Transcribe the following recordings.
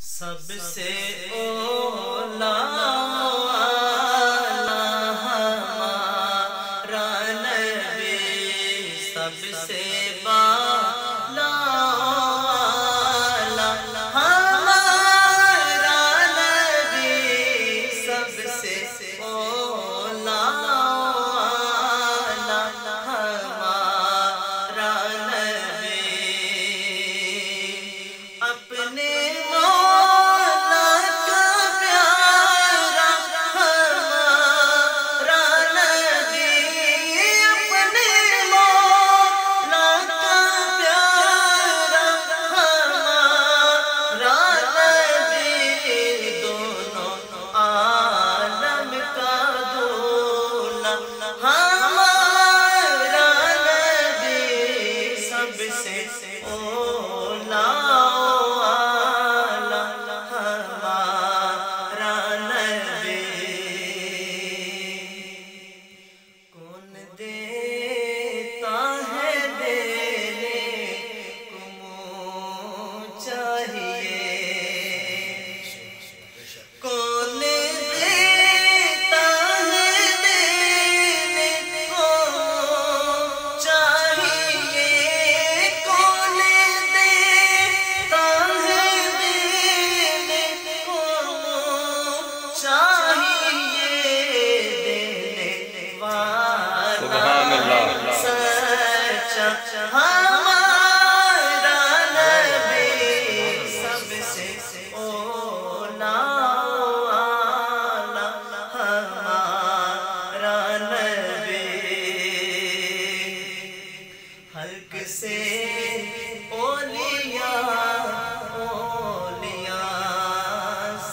سب سے اولا ہمارا نبی، سب سے بالا ہمارا نبی، سب سے اولا ہمارا نبی، اپنے ہمارا نبی، سب سے اولا ہمارا نبی، حلق سے اولیاء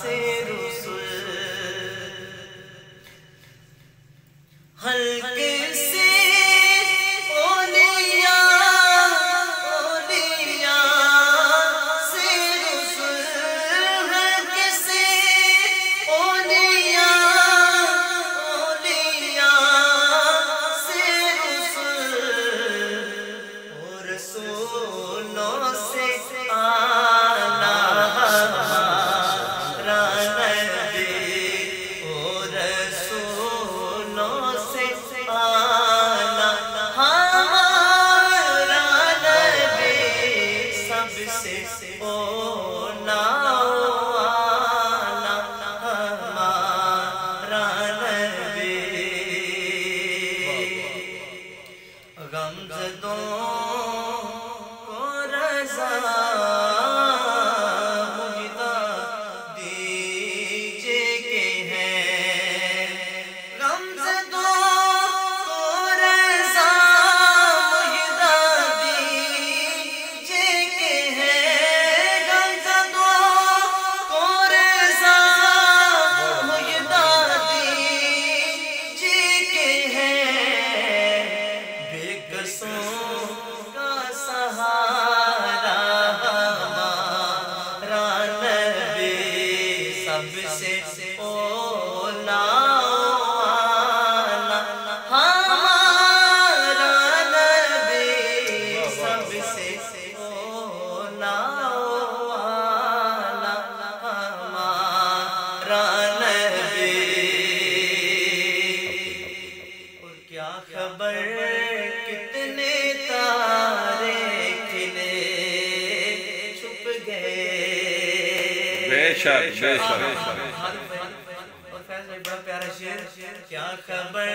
سے رسل، حلق سے سب سے اولا ہمارا نبی، سب سے اولا ہمارا نبی، اور کیا خبر کتنے تارے کھلے چھپ گئے، بے شک بے شک، اور فیض بھائی بڑا پیارا شعر، کیا خبر